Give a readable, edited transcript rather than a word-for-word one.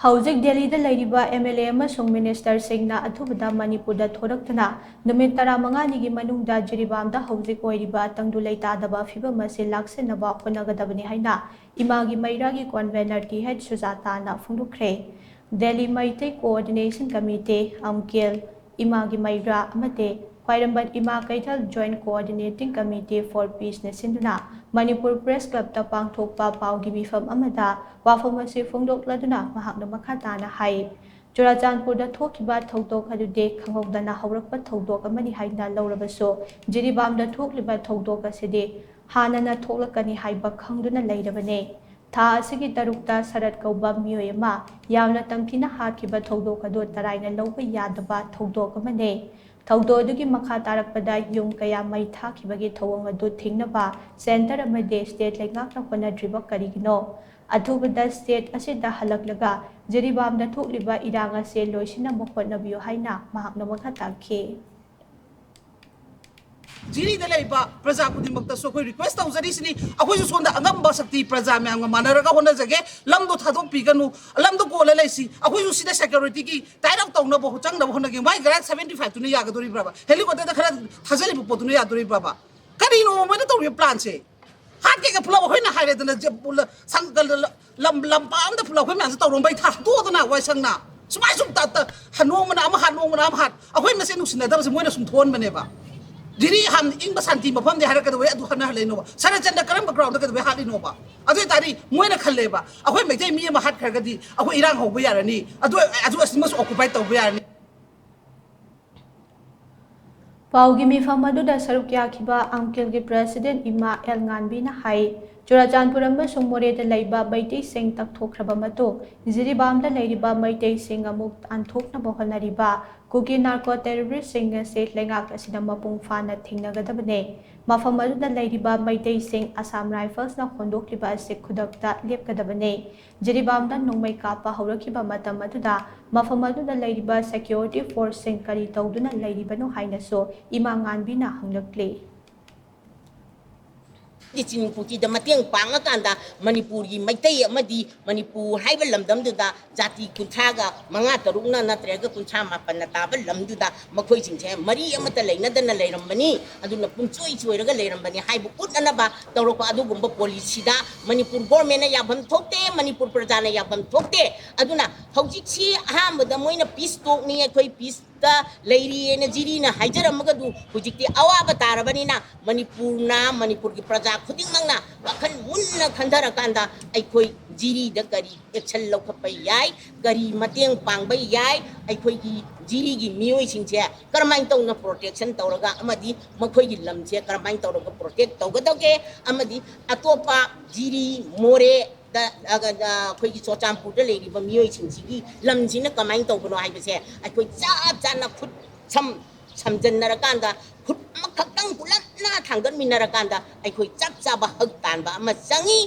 Houjik Delhi da Leiriba Mla amasung minister shingna Athubada Manipur da Thoraktuna numit 15 gi manungda Jiribam da Houjik oiriba tangdu leitadaba Phivam Asi lakshinnaba hotnagadabani haina Imagi Meira gi convenor ki Th.Sujata na phongdokhre Delhi Maitai Coordination Committee Amkil Imagi Meira amate Khwairambat Ima Kaithal Joint Coordinating Committee for Peace na sinduna Manipur Press Club ta pangthokpa paugi mifam amada wafam asi phongdokladuna mahakna makhatana hai Churachandpur da thokiba thodok adude khangogdana haurakpa thodok amani haina laurabaso Jiribam da thokliba thodok aside hanana thoklakani haiba khangduna leirabane Tha asigi tarukta sarat kauba miyoi ama yamna tamkina hatkiba thodok adu taraina lawba yadaba thodok amane Thaudo dugi makha tarakpada yung kaya may thakibagi thawang adu thingnaba center amade state lengak na honadriba karigino Athubada state asida halaklaga Jiribam da thukliba iranga se loisina mohotnabiyo haina mahakna makhatagkhe Jiri Delhi ba praja khudimakta so khoi request taujari sini akhoi su sonda angamba sakti praja me anga manaraga hona jage lamdo thadok piganu lamdo ko le si akhoi su sida security ki direct tawna bo chang na hona ge mai grad 75 tuni yaga dori braba helicopter da khara thajali bo tuni ya dori braba kari no mo na to plan se hat ke phula hoi na haire da sangal lam pa am da phula hoi ma sa tawron bai tha to na wai sang na sumai sum ta hanong mana am hat akhoi ma se nu sina da se moi na sum thon mane ba Diri ham ing basanti mafam de haraka we adu khana halai no sara chanda karam background ka we hali no ba adu tari moina khalle ba akhoi mekte mi ma hat kharga di akhoi irang ho ba yarani adu asimas occupy to ba yarani Paugi mifam aduda sarukya khiba Amkil gi president Ima El Nganbi na hai Churachandpur amasung more da leiba Maitai sing takthokhraba mato Jiribam da Leiriba Maitai sing amuk anthokna bohanariba Kuki narco terrorist sing state lengak asida mapung fana thingnagadabane mafam aduda Leiriba Maitai sing Assam Rifles na khondokliba ase khudakta lepkadabane Jiribam da nongmai kapa haurakhiba matam aduda mafam aduda Leiriba security force sing kari tawduna Leiriba no haina so Ima Nganbi na hanglakle Dicin kuti da matiang panga kanda Manipuri Maitai amadi Manipur haiba lamdam da jati kunthaga manga tarukna natrega kuntha mapan na taba lamdu da makhoi jingche mari amata leina dana leirambani aduna punchoi choiraga leirambani haibu utna ba tawroko adu gumba policy da Manipur government na yabam thokte Manipur prajana yabam thokte aduna Houjik si ahambada moina peace talk ni khoi peace da leiri na jiri na haijaramaga du hujikti awaba tarabani na Manipur ki praja khuding mangna wakhan munna khandara kanda aikoi jiri da gari action lokhapai yai gari mateng pangbai yai aikoi gi jiri gi mioi singche karmain tawna protection tawraga amadi makhoi gi lamche karmain tawraga protect tawgadage amadi atopa jiri more da khoi gi Churachandpur da Leiriba mioi singchi lamjina karmain tawbano haibase aikoi chana khut samjannarakanda khut makakang pulat na thangdan minarakanda aikoi chap chaba hak tanba ama changi